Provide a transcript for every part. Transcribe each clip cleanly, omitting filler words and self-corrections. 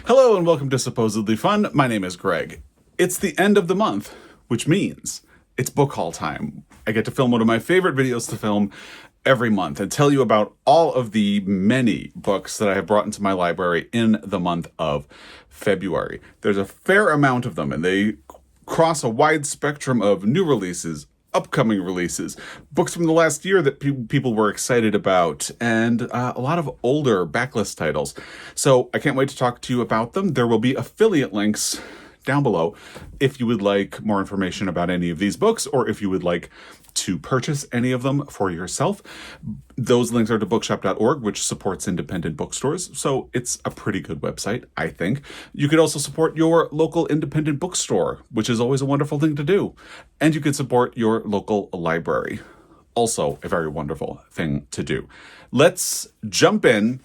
Hello and welcome to Supposedly Fun. My name is Greg. It's the end of the month, which means it's book haul time. I get to film one of my favorite videos to film every month and tell you about all of the many books that I have brought into my library in the month of February. There's a fair amount of them, and they cross a wide spectrum of new releases, upcoming releases, books from the last year that people were excited about, and a lot of older backlist titles. So I can't wait to talk to you about them. There will be affiliate links down below if you would like more information about any of these books, or if you would like to purchase any of them for yourself. Those links are to bookshop.org, which supports independent bookstores, so it's a pretty good website, I think. You could also support your local independent bookstore, which is always a wonderful thing to do. And you could support your local library, also a very wonderful thing to do. Let's jump in.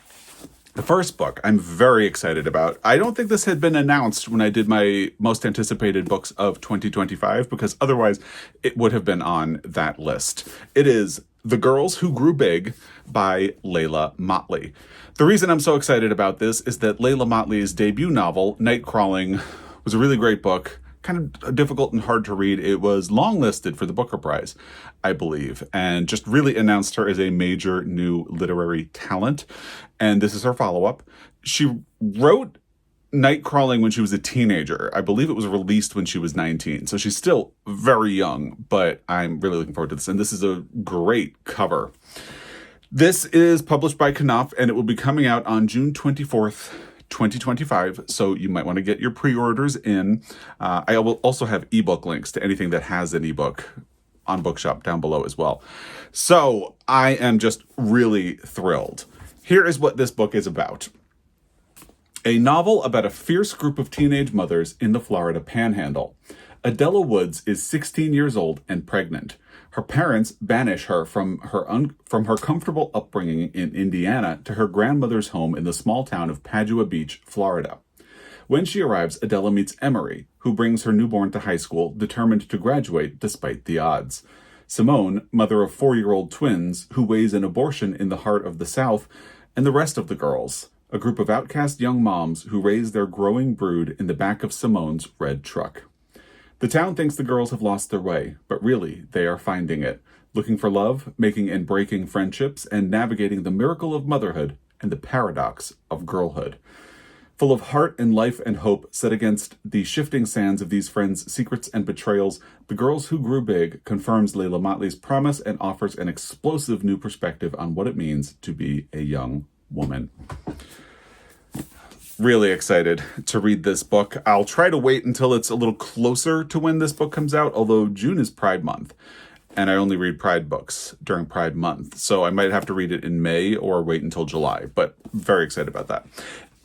The first book I'm very excited about. I don't think this had been announced when I did my most anticipated books of 2025, because otherwise it would have been on that list. It is The Girls Who Grew Big by Leila Mottley. The reason I'm so excited about this is that Leila Mottley's debut novel, Nightcrawling, was a really great book. Kind of difficult and hard to read. It was longlisted for the Booker Prize, I believe, and just really announced her as a major new literary talent. And this is her follow-up. She wrote Nightcrawling when she was a teenager. I believe it was released when she was 19. So she's still very young, but I'm really looking forward to this. And this is a great cover. This is published by Knopf, and it will be coming out on June 24th, 2025, so you might want to get your pre-orders in. I will also have ebook links to anything that has an ebook on Bookshop down below as well. So I am just really thrilled. Here is what this book is about. A novel about a fierce group of teenage mothers in the Florida Panhandle. Adela Woods is 16 years old and pregnant. Her parents banish her from her comfortable upbringing in Indiana to her grandmother's home in the small town of Padua Beach, Florida. When she arrives, Adela meets Emery, who brings her newborn to high school, determined to graduate despite the odds. Simone, mother of 4-year-old twins, who weighs an abortion in the heart of the South, and the rest of the girls, a group of outcast young moms who raise their growing brood in the back of Simone's red truck. The town thinks the girls have lost their way, but really, they are finding it, looking for love, making and breaking friendships, and navigating the miracle of motherhood and the paradox of girlhood. Full of heart and life and hope, set against the shifting sands of these friends' secrets and betrayals, The Girls Who Grew Big confirms Leila Mottley's promise and offers an explosive new perspective on what it means to be a young woman. Really excited to read this book. I'll try to wait until it's a little closer to when this book comes out, although June is Pride Month, and I only read Pride books during Pride Month, so I might have to read it in May or wait until July, but very excited about that.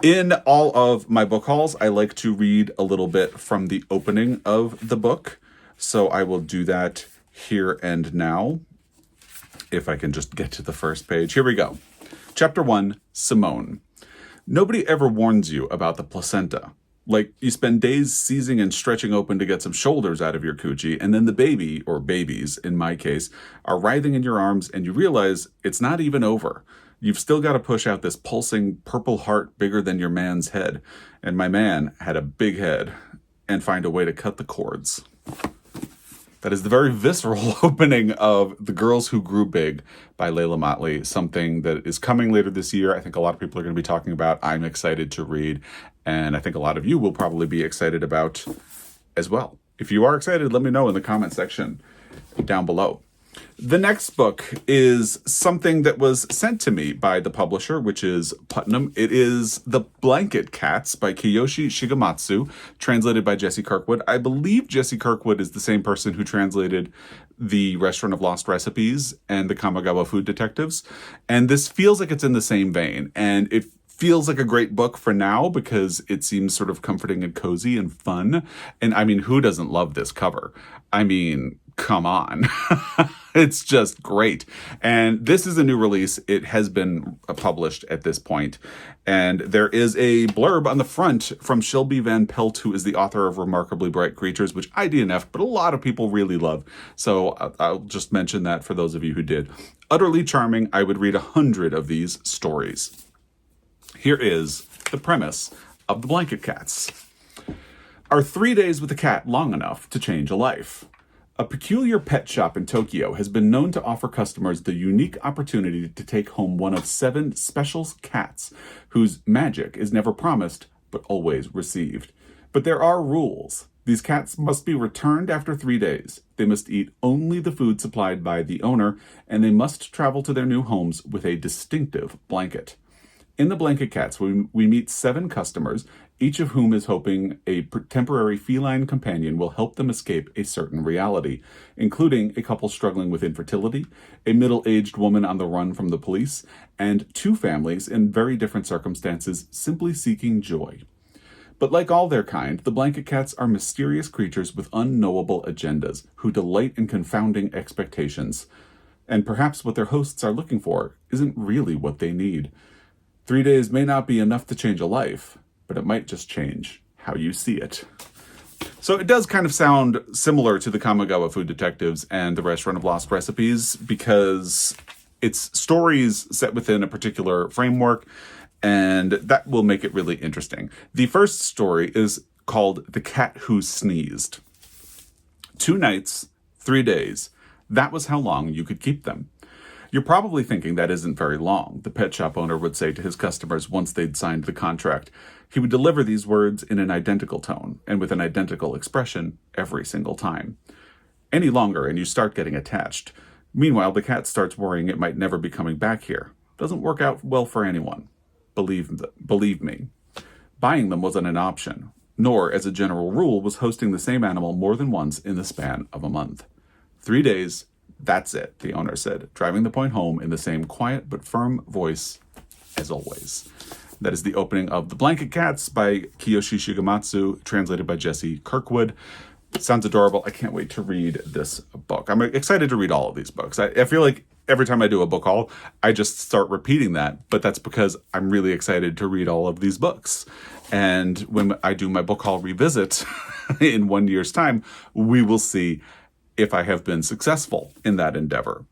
In all of my book hauls, I like to read a little bit from the opening of the book, so I will do that here and now, if I can just get to the first page. Here we go. Chapter 1, Simone. Nobody ever warns you about the placenta. Like, you spend days seizing and stretching open to get some shoulders out of your coochie, and then the baby, or babies in my case, are writhing in your arms, and you realize it's not even over. You've still got to push out this pulsing purple heart bigger than your man's head. And my man had a big head, and find a way to cut the cords. That is the very visceral opening of The Girls Who Grew Big by Leila Mottley, something that is coming later this year. I think a lot of people are going to be talking about. I'm excited to read, and I think a lot of you will probably be excited about as well. If you are excited, let me know in the comment section down below. The next book is something that was sent to me by the publisher, which is Putnam. It is The Blanket Cats by Kiyoshi Shigematsu, translated by Jesse Kirkwood. I believe Jesse Kirkwood is the same person who translated The Restaurant of Lost Recipes and The Kamigawa Food Detectives. And this feels like it's in the same vein. And it feels like a great book for now because it seems sort of comforting and cozy and fun. And I mean, who doesn't love this cover? I mean, come on. It's just great. And this is a new release. It has been published at this point. And there is a blurb on the front from Shelby Van Pelt, who is the author of Remarkably Bright Creatures, which I DNF, but a lot of people really love. So I'll just mention that for those of you who did. Utterly charming. I would read 100 of these stories. Here is the premise of the Blanket Cats. Are 3 days with a cat long enough to change a life? A peculiar pet shop in Tokyo has been known to offer customers the unique opportunity to take home one of 7 special cats whose magic is never promised but always received. But there are rules. These cats must be returned after 3 days. They must eat only the food supplied by the owner, and they must travel to their new homes with a distinctive blanket. In the Blanket Cats, we meet 7 customers, each of whom is hoping a temporary feline companion will help them escape a certain reality, including a couple struggling with infertility, a middle-aged woman on the run from the police, and 2 families in very different circumstances simply seeking joy. But like all their kind, the Blanket Cats are mysterious creatures with unknowable agendas who delight in confounding expectations. And perhaps what their hosts are looking for isn't really what they need. 3 days may not be enough to change a life, but it might just change how you see it. So it does kind of sound similar to the Kamigawa Food Detectives and the Restaurant of Lost Recipes because it's stories set within a particular framework, and that will make it really interesting. The first story is called The Cat Who Sneezed. 2 nights, 3 days. That was how long you could keep them. You're probably thinking that isn't very long, the pet shop owner would say to his customers once they'd signed the contract. He would deliver these words in an identical tone and with an identical expression every single time. Any longer and you start getting attached. Meanwhile, the cat starts worrying it might never be coming back here. Doesn't work out well for anyone. Believe me. Buying them wasn't an option, nor, as a general rule, was hosting the same animal more than once in the span of a month. 3 days, that's it, the owner said, driving the point home in the same quiet but firm voice as always. That is the opening of The Blanket Cats by Kiyoshi Shigematsu, translated by Jesse Kirkwood. It sounds adorable. I can't wait to read this book. I'm excited to read all of these books. I feel like every time I do a book haul, I just start repeating that, but that's because I'm really excited to read all of these books. And when I do my book haul revisit in 1 year's time, we will see if I have been successful in that endeavor.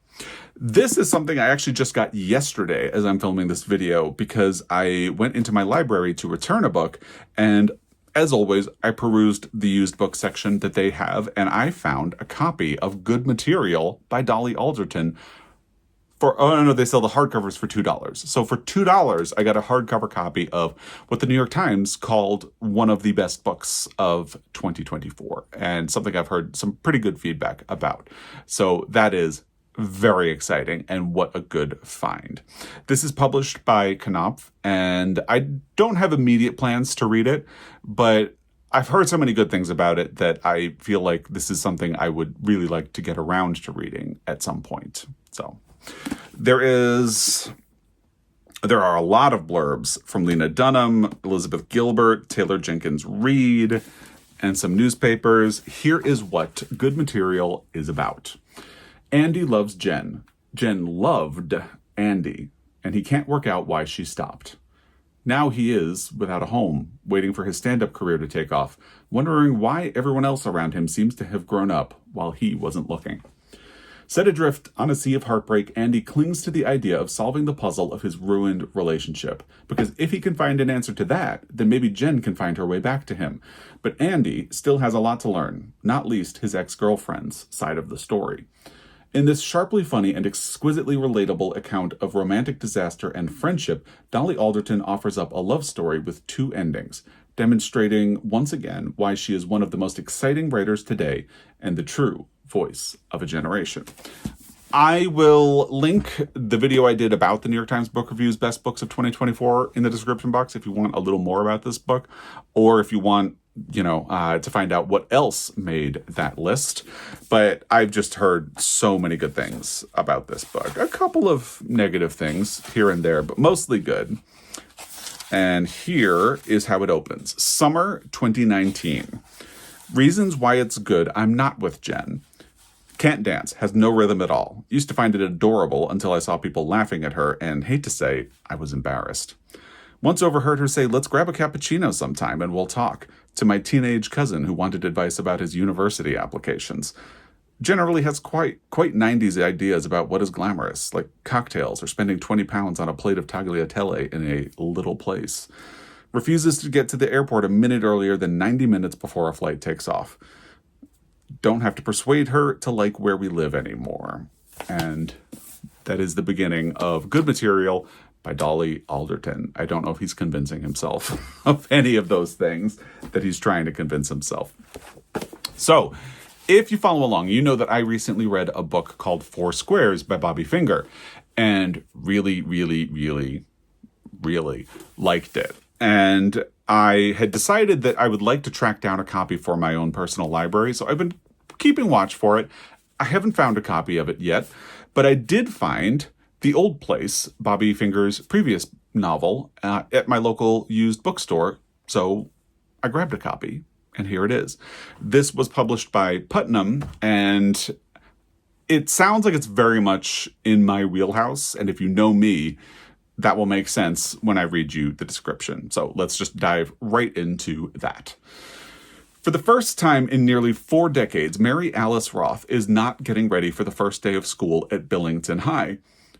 This is something I actually just got yesterday as I'm filming this video because I went into my library to return a book, and as always, I perused the used book section that they have, and I found a copy of Good Material by Dolly Alderton they sell the hardcovers for $2. So for $2, I got a hardcover copy of what the New York Times called one of the best books of 2024, and something I've heard some pretty good feedback about. So that is very exciting, and what a good find. This is published by Knopf, and I don't have immediate plans to read it, but I've heard so many good things about it that I feel like this is something I would really like to get around to reading at some point. So there are a lot of blurbs from Lena Dunham, Elizabeth Gilbert, Taylor Jenkins Reid, and some newspapers. Here is what Good Material is about. Andy loves Jen. Jen loved Andy, and he can't work out why she stopped. Now he is without a home, waiting for his stand-up career to take off, wondering why everyone else around him seems to have grown up while he wasn't looking. Set adrift on a sea of heartbreak, Andy clings to the idea of solving the puzzle of his ruined relationship. Because if he can find an answer to that, then maybe Jen can find her way back to him. But Andy still has a lot to learn, not least his ex-girlfriend's side of the story. In this sharply funny and exquisitely relatable account of romantic disaster and friendship, Dolly Alderton offers up a love story with 2 endings, demonstrating once again why she is one of the most exciting writers today and the true voice of a generation. I will link the video I did about the New York Times Book Review's Best Books of 2024 in the description box if you want a little more about this book, or if you want to find out what else made that list. But I've just heard so many good things about this book. A couple of negative things here and there, but mostly good. And here is how it opens. Summer 2019. Reasons why it's good. I'm not with Jen. Can't dance. Has no rhythm at all. Used to find it adorable until I saw people laughing at her, and hate to say, I was embarrassed. Once overheard her say, let's grab a cappuccino sometime and we'll talk, to my teenage cousin who wanted advice about his university applications. Generally has quite 90s ideas about what is glamorous, like cocktails or spending 20 pounds on a plate of tagliatelle in a little place. refuses to get to the airport a minute earlier than 90 minutes before a flight takes off. Don't have to persuade her to like where we live anymore. And that is the beginning of Good Material by Dolly Alderton. I don't know if he's convincing himself of any of those things that he's trying to convince himself. So, if you follow along, you know that I recently read a book called Four Squares by Bobby Finger, and really, really, really, really liked it. And I had decided that I would like to track down a copy for my own personal library, so I've been keeping watch for it. I haven't found a copy of it yet, but I did find The Old Place, Bobby Finger's previous novel, at my local used bookstore, so I grabbed a copy. And here it is. This was published by Putnam, and it sounds like it's very much in my wheelhouse. And if you know me, that will make sense when I read you the description. So let's just dive right into that. For the first time in nearly 4 decades, Mary Alice Roth is not getting ready for the first day of school at Billington High.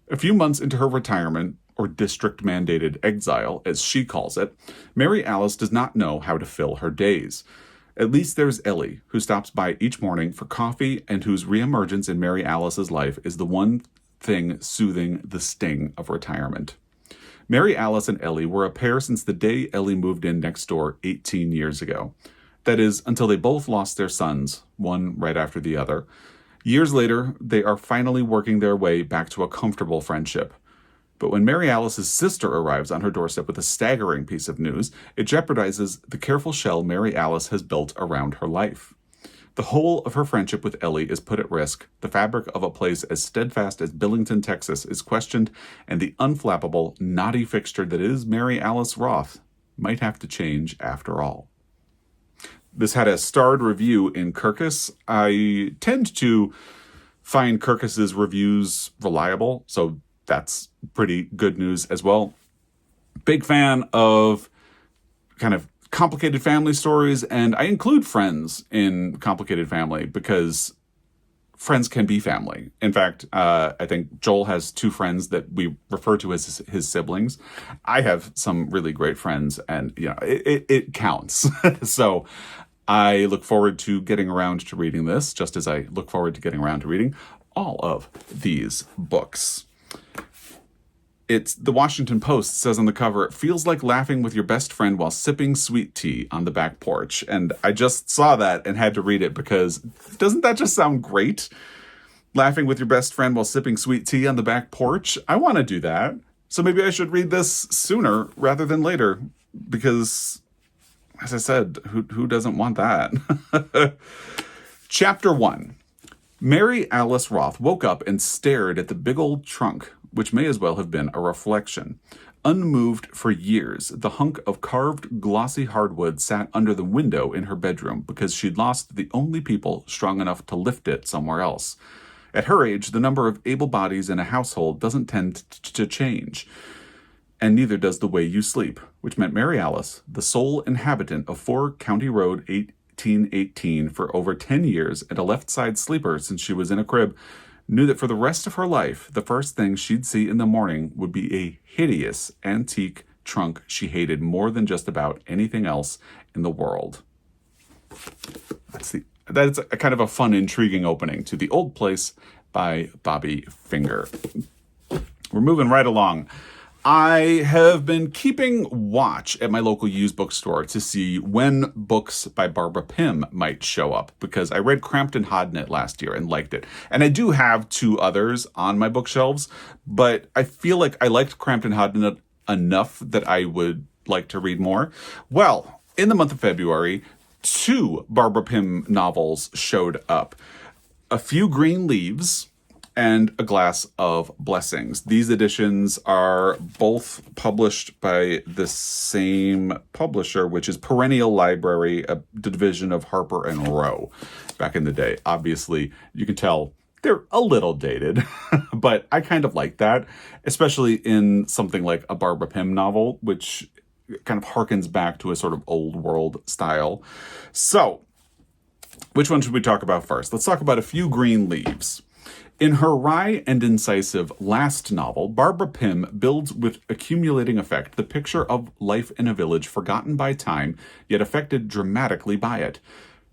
A few months into her retirement, or district-mandated exile, as she calls it, Mary Alice does not know how to fill her days. At least there's Ellie, who stops by each morning for coffee and whose reemergence in Mary Alice's life is the one thing soothing the sting of retirement. Mary Alice and Ellie were a pair since the day Ellie moved in next door 18 years ago. That is, until they both lost their sons, one right after the other. Years later, they are finally working their way back to a comfortable friendship. But when Mary Alice's sister arrives on her doorstep with a staggering piece of news, it jeopardizes the careful shell Mary Alice has built around her life. The whole of her friendship with Ellie is put at risk, the fabric of a place as steadfast as Billington, Texas is questioned, and the unflappable, knotty fixture that is Mary Alice Roth might have to change after all. This had a starred review in Kirkus. I tend to find Kirkus's reviews reliable, so that's pretty good news as well. Big fan of kind of complicated family stories, and I include Friends in complicated family because Friends can be family. In fact, I think Joel has 2 friends that we refer to as his siblings. I have some really great friends, and it counts. So I look forward to getting around to reading this, just as I look forward to getting around to reading all of these books. It's the Washington Post says on the cover, it feels like laughing with your best friend while sipping sweet tea on the back porch. And I just saw that and had to read it because doesn't that just sound great? Laughing with your best friend while sipping sweet tea on the back porch. I want to do that. So maybe I should read this sooner rather than later because, as I said, who doesn't want that? Chapter 1. Mary Alice Roth woke up and stared at the big old trunk, which may as well have been a reflection. Unmoved for years, the hunk of carved, glossy hardwood sat under the window in her bedroom because she'd lost the only people strong enough to lift it somewhere else. At her age, the number of able bodies in a household doesn't tend to change. And neither does the way you sleep, which meant Mary Alice, the sole inhabitant of 4 County Road 1818 for over 10 years and a left-side sleeper since she was in a crib, knew that for the rest of her life, the first thing she'd see in the morning would be a hideous antique trunk she hated more than just about anything else in the world. That's a kind of a fun, intriguing opening to The Old Place by Bobby Finger. We're moving right along. I have been keeping watch at my local used bookstore to see when books by Barbara Pym might show up, because I read Crampton Hodnett last year and liked it. And I do have 2 others on my bookshelves, but I feel like I liked Crampton Hodnett enough that I would like to read more. Well, in the month of February, 2 Barbara Pym novels showed up. A Few Green Leaves and A Glass of Blessings. These editions are both published by the same publisher, which is Perennial Library, a division of Harper and Row back in the day. Obviously, you can tell they're a little dated, but I kind of like that, especially in something like a Barbara Pym novel, which kind of harkens back to a sort of old world style. So, which one should we talk about first? Let's talk about A Few Green Leaves. In her wry and incisive last novel, Barbara Pym builds with accumulating effect the picture of life in a village forgotten by time, yet affected dramatically by it.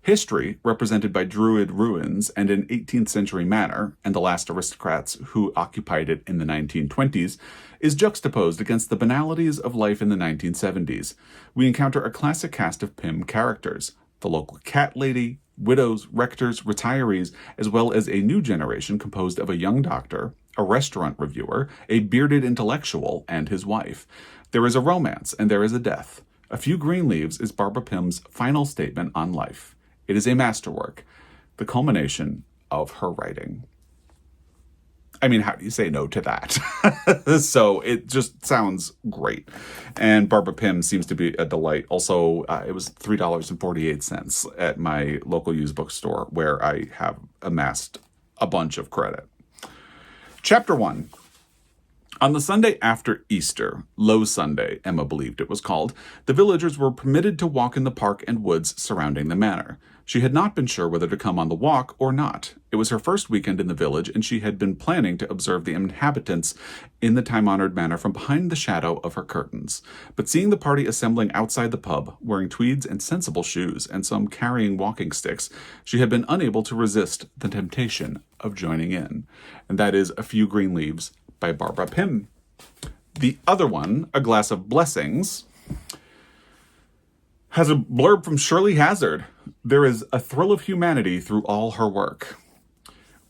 History, represented by Druid ruins and an 18th century manor, and the last aristocrats who occupied it in the 1920s, is juxtaposed against the banalities of life in the 1970s. We encounter a classic cast of Pym characters: the local cat lady, widows, rectors, retirees, as well as a new generation composed of a young doctor, a restaurant reviewer, a bearded intellectual, and his wife. There is a romance, and there is a death. A Few Green Leaves is Barbara Pym's final statement on life. It is a masterwork, the culmination of her writing. I mean, how do you say no to that? So it just sounds great. And Barbara Pym seems to be a delight. Also, it was $3.48 at my local used bookstore, where I have amassed a bunch of credit. Chapter 1. On the Sunday after Easter, Low Sunday, Emma believed it was called, the villagers were permitted to walk in the park and woods surrounding the manor. She had not been sure whether to come on the walk or not. It was her first weekend in the village, and she had been planning to observe the inhabitants in the time-honored manner from behind the shadow of her curtains. But seeing the party assembling outside the pub, wearing tweeds and sensible shoes, and some carrying walking sticks, she had been unable to resist the temptation of joining in. And that is A Few Green Leaves by Barbara Pym. The other one, A Glass of Blessings, has a blurb from Shirley Hazard. There is a thrill of humanity through all her work.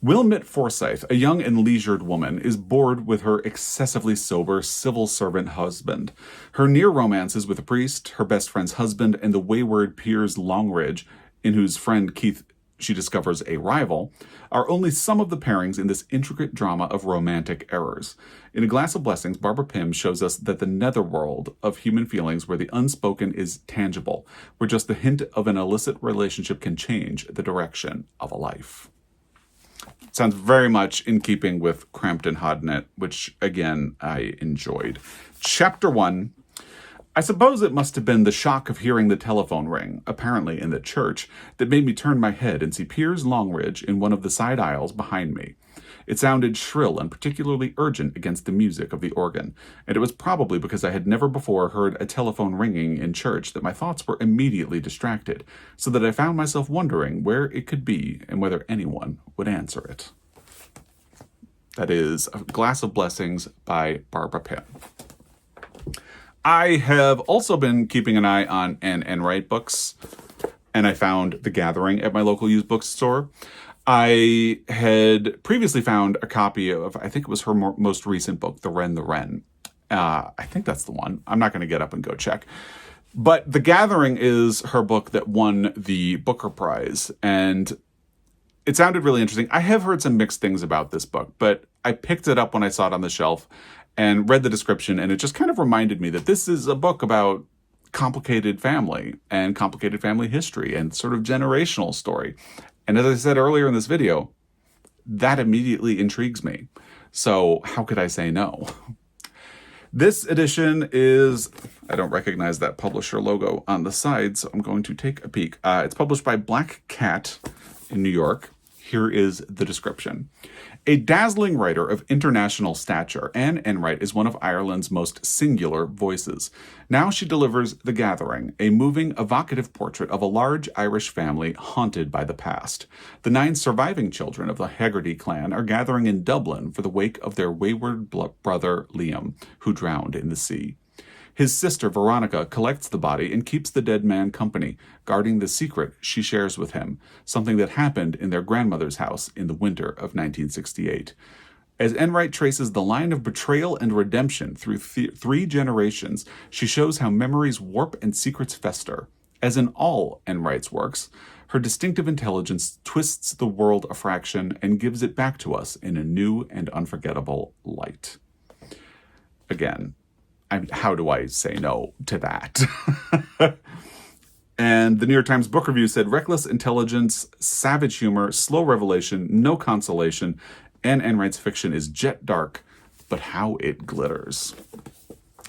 Wilmot Forsyth, a young and leisured woman, is bored with her excessively sober civil servant husband. Her near romances with a priest, her best friend's husband, and the wayward Piers Longridge, in whose friend Keith she discovers a rival, are only some of the pairings in this intricate drama of romantic errors. In A Glass of Blessings, Barbara Pym shows us that the netherworld of human feelings, where the unspoken is tangible, where just the hint of an illicit relationship can change the direction of a life. Sounds very much in keeping with Crampton Hodnett, which, again, I enjoyed. Chapter 1. I suppose it must have been the shock of hearing the telephone ring, apparently in the church, that made me turn my head and see Piers Longridge in one of the side aisles behind me. It sounded shrill and particularly urgent against the music of the organ, and it was probably because I had never before heard a telephone ringing in church that my thoughts were immediately distracted, so that I found myself wondering where it could be and whether anyone would answer it. That is A Glass of Blessings by Barbara Pym. I have also been keeping an eye on Anne Enright books, and I found The Gathering at my local used bookstore. I had previously found a copy of, I think it was her most recent book, The Wren. I think that's the one. I'm not going to get up and go check. But The Gathering is her book that won the Booker Prize, and it sounded really interesting. I have heard some mixed things about this book, but I picked it up when I saw it on the shelf and read the description, and it just kind of reminded me that this is a book about complicated family and complicated family history and sort of generational story. And as I said earlier in this video, that immediately intrigues me. So how could I say no? This edition is, I don't recognize that publisher logo on the side, so I'm going to take a peek. It's published by Black Cat in New York. Here is the description. A dazzling writer of international stature, Anne Enright is one of Ireland's most singular voices. Now she delivers The Gathering, a moving, evocative portrait of a large Irish family haunted by the past. The 9 surviving children of the Haggerty clan are gathering in Dublin for the wake of their wayward brother Liam, who drowned in the sea. His sister, Veronica, collects the body and keeps the dead man company, guarding the secret she shares with him, something that happened in their grandmother's house in the winter of 1968. As Enright traces the line of betrayal and redemption through 3 generations, she shows how memories warp and secrets fester. As in all Enright's works, her distinctive intelligence twists the world a fraction and gives it back to us in a new and unforgettable light. Again, how do I say no to that? And the New York Times Book Review said, reckless intelligence, savage humor, slow revelation, no consolation. Anne Enright's fiction is jet dark, but how it glitters.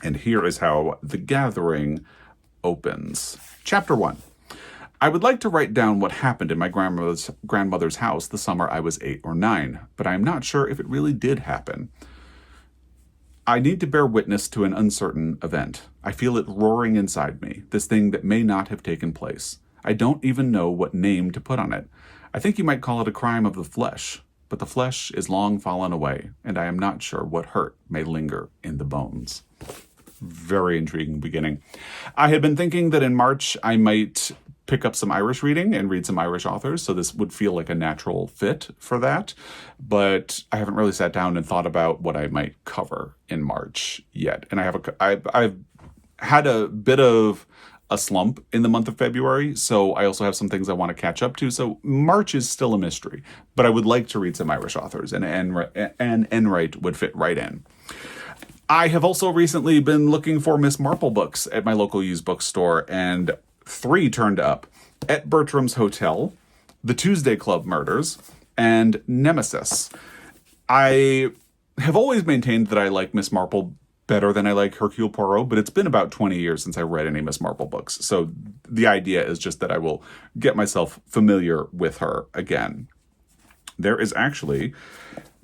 And here is how The Gathering opens. Chapter 1. I would like to write down what happened in my grandmother's house the summer I was 8 or 9, but I am not sure if it really did happen. I need to bear witness to an uncertain event. I feel it roaring inside me, this thing that may not have taken place. I don't even know what name to put on it. I think you might call it a crime of the flesh, but the flesh is long fallen away, and I am not sure what hurt may linger in the bones. Very intriguing beginning. I had been thinking that in March I might pick up some Irish reading and read some Irish authors, so this would feel like a natural fit for that. But I haven't really sat down and thought about what I might cover in March yet. And I've had a bit of a slump in the month of February, so I also have some things I want to catch up to. So March is still a mystery, but I would like to read some Irish authors, and Enright would fit right in. I have also recently been looking for Miss Marple books at my local used bookstore, and 3 turned up: At Bertram's Hotel, The Tuesday Club Murders, and Nemesis. I have always maintained that I like Miss Marple better than I like Hercule Poirot, but it's been about 20 years since I read any Miss Marple books. So the idea is just that I will get myself familiar with her again. There is actually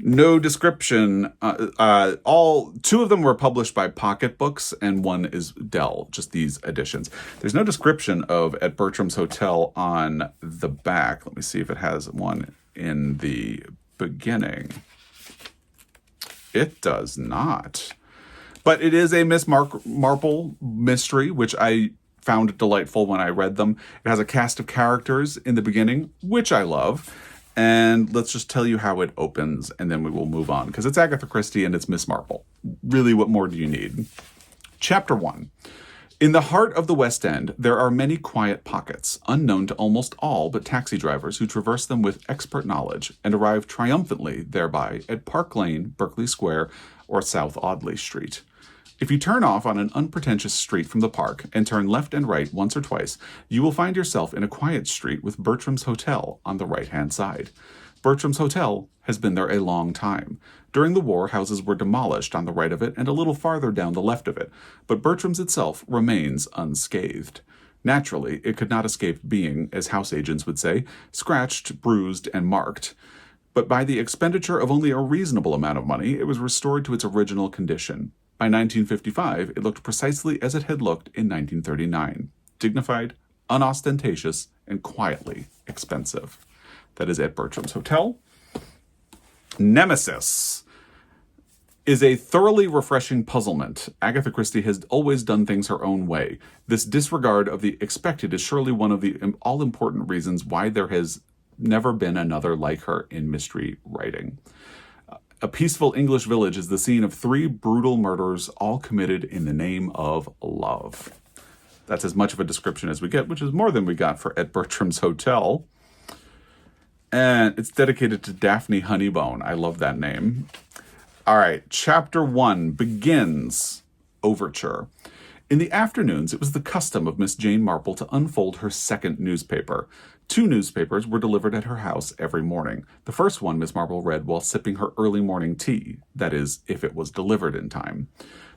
no description. All 2 of them were published by Pocket Books, and 1 is Dell, just these editions. There's no description of At Bertram's Hotel on the back. Let me see if it has one in the beginning. It does not. But it is a Miss Marple mystery, which I found delightful when I read them. It has a cast of characters in the beginning, which I love. And let's just tell you how it opens, and then we will move on, because it's Agatha Christie and it's Miss Marple. Really, what more do you need? Chapter 1. In the heart of the West End, there are many quiet pockets, unknown to almost all but taxi drivers who traverse them with expert knowledge and arrive triumphantly thereby at Park Lane, Berkeley Square, or South Audley Street. If you turn off on an unpretentious street from the park and turn left and right once or twice, you will find yourself in a quiet street with Bertram's Hotel on the right-hand side. Bertram's Hotel has been there a long time. During the war, houses were demolished on the right of it and a little farther down the left of it, but Bertram's itself remains unscathed. Naturally, it could not escape being, as house agents would say, scratched, bruised, and marked. But by the expenditure of only a reasonable amount of money, it was restored to its original condition. By 1955, it looked precisely as it had looked in 1939, dignified, unostentatious, and quietly expensive. That is At Bertram's Hotel. Nemesis is a thoroughly refreshing puzzlement. Agatha Christie has always done things her own way. This disregard of the expected is surely one of the all-important reasons why there has never been another like her in mystery writing. A peaceful English village is the scene of 3 brutal murders, all committed in the name of love. That's as much of a description as we get, which is more than we got for At Bertram's Hotel. And it's dedicated to Daphne Honeybone. I love that name. All right, Chapter 1 begins Overture. In the afternoons, it was the custom of Miss Jane Marple to unfold her second newspaper. 2 newspapers were delivered at her house every morning. The first one Miss Marple read while sipping her early morning tea, that is, if it was delivered in time.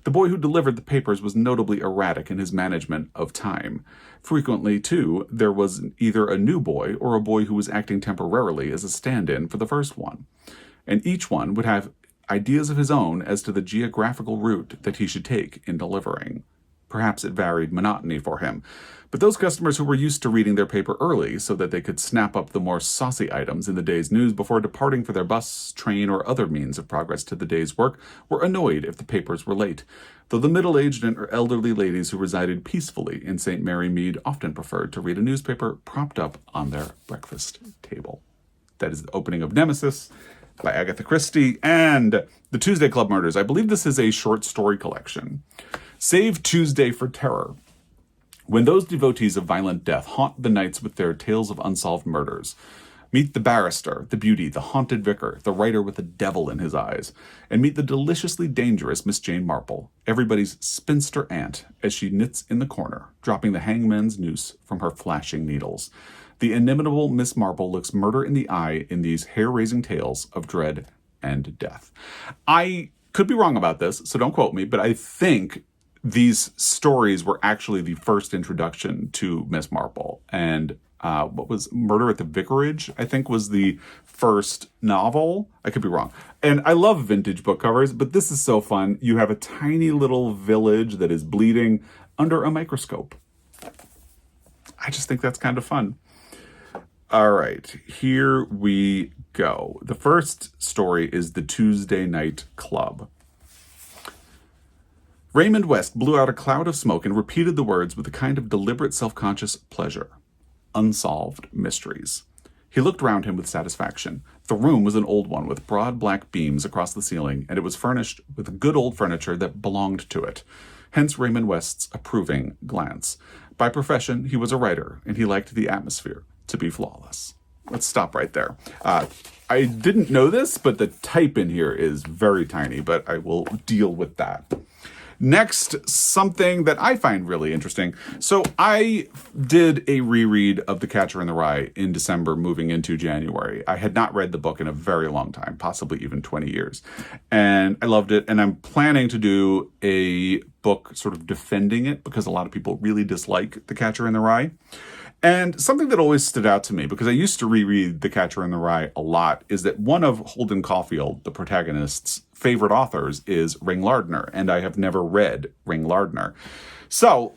The boy who delivered the papers was notably erratic in his management of time. Frequently, too, there was either a new boy or a boy who was acting temporarily as a stand-in for the first one. And each one would have ideas of his own as to the geographical route that he should take in delivering. Perhaps it varied monotony for him. But those customers who were used to reading their paper early so that they could snap up the more saucy items in the day's news before departing for their bus, train, or other means of progress to the day's work were annoyed if the papers were late, though the middle-aged and elderly ladies who resided peacefully in St. Mary Mead often preferred to read a newspaper propped up on their breakfast table. That is the opening of Nemesis by Agatha Christie and The Tuesday Club Murders. I believe this is a short story collection. Save Tuesday for Terror. When those devotees of violent death haunt the nights with their tales of unsolved murders, meet the barrister, the beauty, the haunted vicar, the writer with the devil in his eyes, and meet the deliciously dangerous Miss Jane Marple, everybody's spinster aunt, as she knits in the corner, dropping the hangman's noose from her flashing needles. The inimitable Miss Marple looks murder in the eye in these hair-raising tales of dread and death. I could be wrong about this, so don't quote me, but I think these stories were actually the first introduction to Miss Marple, and what was Murder at the Vicarage, I think was the first novel. I could be wrong. And I love vintage book covers, but this is so fun. You have a tiny little village that is bleeding under a microscope. I just think that's kind of fun. All right, here we go. The first story is The Tuesday Night Club. Raymond West blew out a cloud of smoke and repeated the words with a kind of deliberate self-conscious pleasure. Unsolved mysteries. He looked round him with satisfaction. The room was an old one with broad black beams across the ceiling, and it was furnished with good old furniture that belonged to it. Hence Raymond West's approving glance. By profession, he was a writer, and he liked the atmosphere to be flawless. Let's stop right there. I didn't know this, but the type in here is very tiny, but I will deal with that. Next, something that I find really interesting. So I did a reread of The Catcher in the Rye in December, moving into January. I had not read the book in a very long time, possibly even 20 years. And I loved it. And I'm planning to do a book sort of defending it because a lot of people really dislike The Catcher in the Rye. And something that always stood out to me, because I used to reread The Catcher in the Rye a lot, is that one of Holden Caulfield, the protagonist's favorite authors, is Ring Lardner, and I have never read Ring Lardner. So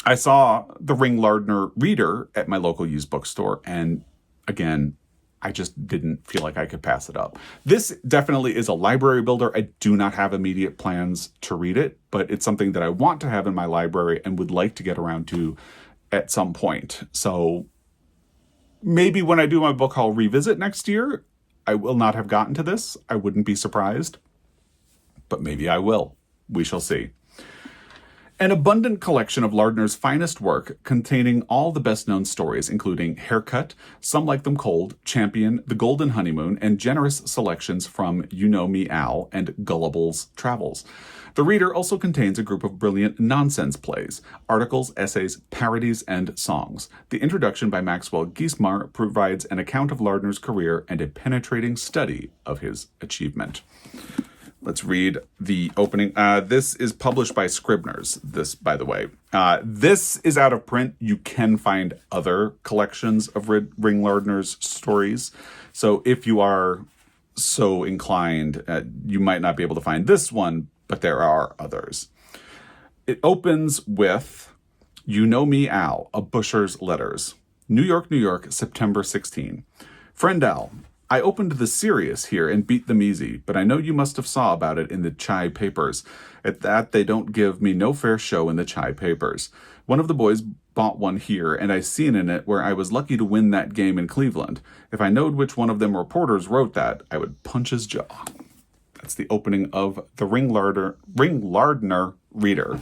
I saw the Ring Lardner reader at my local used bookstore, and again, I just didn't feel like I could pass it up. This definitely is a library builder. I do not have immediate plans to read it, but it's something that I want to have in my library and would like to get around to at some point. So maybe when I do my book haul revisit next year, I will not have gotten to this. I wouldn't be surprised, but maybe I will. We shall see. An abundant collection of Lardner's finest work containing all the best-known stories, including Haircut, Some Like Them Cold, Champion, The Golden Honeymoon, and generous selections from You Know Me Al and Gullible's Travels. The reader also contains a group of brilliant nonsense plays, articles, essays, parodies, and songs. The introduction by Maxwell Giesmar provides an account of Lardner's career and a penetrating study of his achievement. Let's read the opening. This is published by Scribner's, this, by the way. This is out of print. You can find other collections of Ring Lardner's stories. So if you are so inclined, you might not be able to find this one, but there are others. It opens with You Know Me Al, A Busher's Letters. New York, September 16. Friend Al, I opened the Sirius here and beat them easy, but I know you must have saw about it in the Chai papers. At that, they don't give me no fair show in the Chai papers. One of the boys bought one here, and I seen in it where I was lucky to win that game in Cleveland. If I knowed which one of them reporters wrote that, I would punch his jaw. That's the opening of the Ring Lardner reader.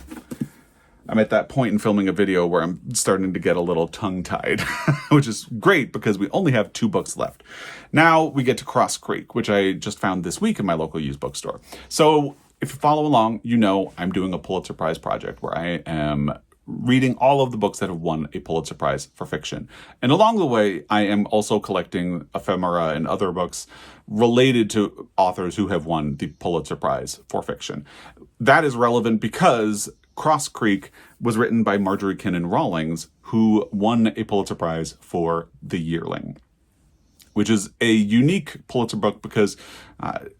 I'm at that point in filming a video where I'm starting to get a little tongue-tied, which is great because we only have 2 books left. Now we get to Cross Creek, which I just found this week in my local used bookstore. So if you follow along, you know I'm doing a Pulitzer Prize project where I am reading all of the books that have won a Pulitzer Prize for fiction. And along the way, I am also collecting ephemera and other books related to authors who have won the Pulitzer Prize for fiction. That is relevant because Cross Creek was written by Marjorie Kinnan Rawlings, who won a Pulitzer Prize for The Yearling, which is a unique Pulitzer book because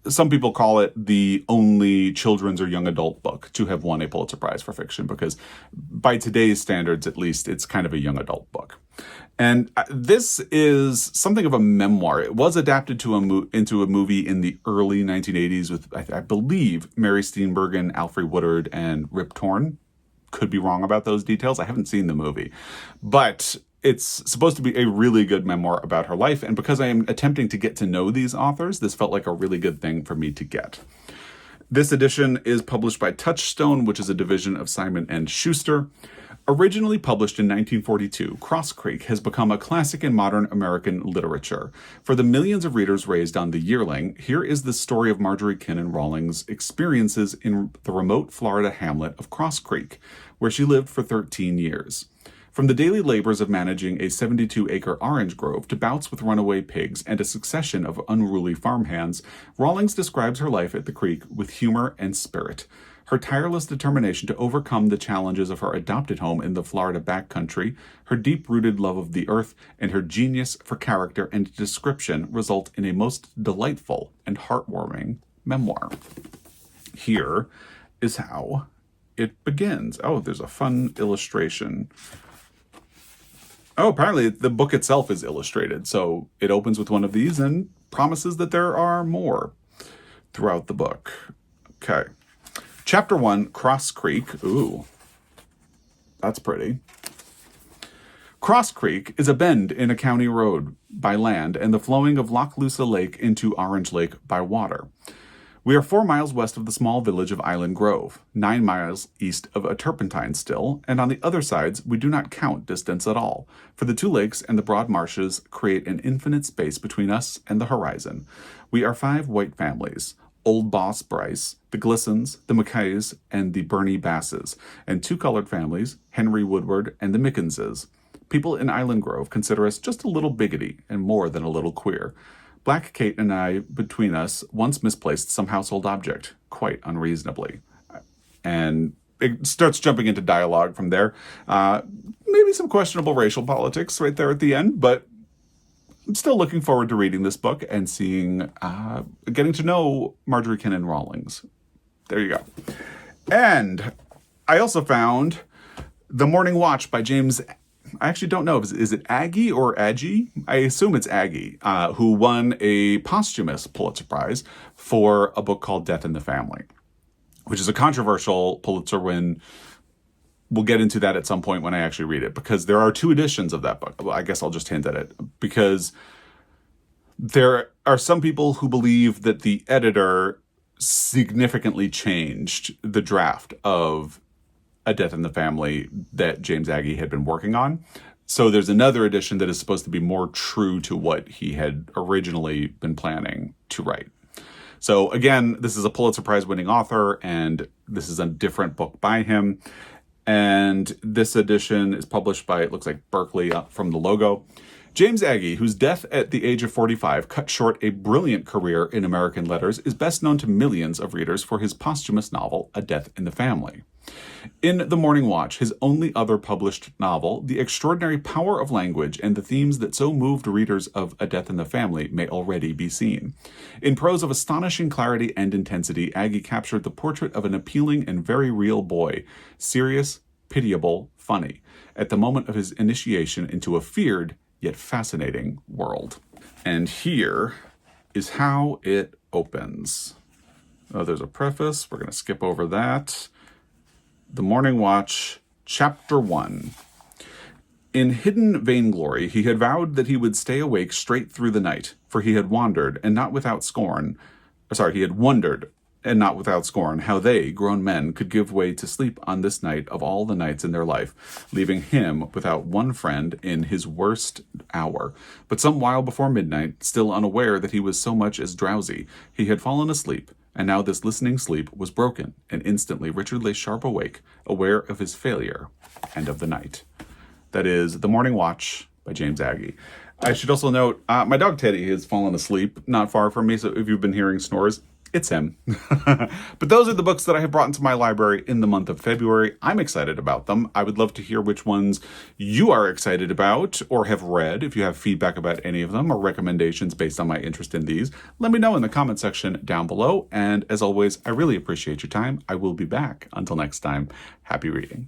some people call it the only children's or young adult book to have won a Pulitzer Prize for fiction, because by today's standards, at least, it's kind of a young adult book. And this is something of a memoir. It was adapted to into a movie in the early 1980s with, I believe, Mary Steenburgen, Alfred Woodard, and Rip Torn. Could be wrong about those details. I haven't seen the movie. But it's supposed to be a really good memoir about her life. And because I am attempting to get to know these authors, this felt like a really good thing for me to get. This edition is published by Touchstone, which is a division of Simon & Schuster. Originally published in 1942, Cross Creek has become a classic in modern American literature. For the millions of readers raised on The Yearling, here is the story of Marjorie Kinnan Rawlings' experiences in the remote Florida hamlet of Cross Creek, where she lived for 13 years. From the daily labors of managing a 72-acre orange grove to bouts with runaway pigs and a succession of unruly farmhands, Rawlings describes her life at the creek with humor and spirit. Her tireless determination to overcome the challenges of her adopted home in the Florida backcountry, her deep-rooted love of the earth, and her genius for character and description result in a most delightful and heartwarming memoir. Here is how it begins. Oh, there's a fun illustration. Oh, apparently the book itself is illustrated. So it opens with one of these and promises that there are more throughout the book. Okay. Chapter 1, Cross Creek. Ooh, that's pretty. Cross Creek is a bend in a county road by land and the flowing of Loch Lusa Lake into Orange Lake by water. We are 4 miles west of the small village of Island Grove, 9 miles east of a turpentine still, and on the other sides we do not count distance at all, for the 2 lakes and the broad marshes create an infinite space between us and the horizon. We are 5 white families, Old Boss Bryce, the Glissons, the Mackays, and the Bernie Basses, and 2 colored families, Henry Woodward and the Mickenses. People in Island Grove consider us just a little biggity and more than a little queer. Black Kate and I, between us, once misplaced some household object, quite unreasonably. And it starts jumping into dialogue from there. Maybe some questionable racial politics right there at the end, but I'm still looking forward to reading this book and seeing, getting to know Marjorie Kinnan Rawlings. There you go. And I also found The Morning Watch by James, I actually don't know, is it Aggie or Aggie? I assume it's Aggie, who won a posthumous Pulitzer Prize for a book called Death in the Family, which is a controversial Pulitzer win. We'll get into that at some point when I actually read it, because there are 2 editions of that book. Well, I guess I'll just hint at it, because there are some people who believe that the editor significantly changed the draft of A Death in the Family that James Agee had been working on. So there's another edition that is supposed to be more true to what he had originally been planning to write. So again, this is a Pulitzer Prize winning author, and this is a different book by him. And this edition is published by, it looks like Berkeley from the logo. James Agee, whose death at the age of 45 cut short a brilliant career in American letters, is best known to millions of readers for his posthumous novel, A Death in the Family. In The Morning Watch, his only other published novel, the extraordinary power of language and the themes that so moved readers of A Death in the Family may already be seen. In prose of astonishing clarity and intensity, Agee captured the portrait of an appealing and very real boy, serious, pitiable, funny, at the moment of his initiation into a feared yet fascinating world. And here is how it opens. Oh, there's a preface. We're going to skip over that. The Morning Watch, Chapter 1. In hidden vainglory, he had vowed that he would stay awake straight through the night, for he had wondered, and not without scorn, how they, grown men, could give way to sleep on this night of all the nights in their life, leaving him without one friend in his worst hour. But some while before midnight, still unaware that he was so much as drowsy, he had fallen asleep, and now this listening sleep was broken, and instantly Richard lay sharp awake, aware of his failure and of the night. That is The Morning Watch by James Agee. I should also note, my dog Teddy has fallen asleep not far from me, so if you've been hearing snores, it's him. But those are the books that I have brought into my library in the month of February. I'm excited about them. I would love to hear which ones you are excited about or have read. If you have feedback about any of them or recommendations based on my interest in these, let me know in the comment section down below. And as always, I really appreciate your time. I will be back. Until next time, happy reading.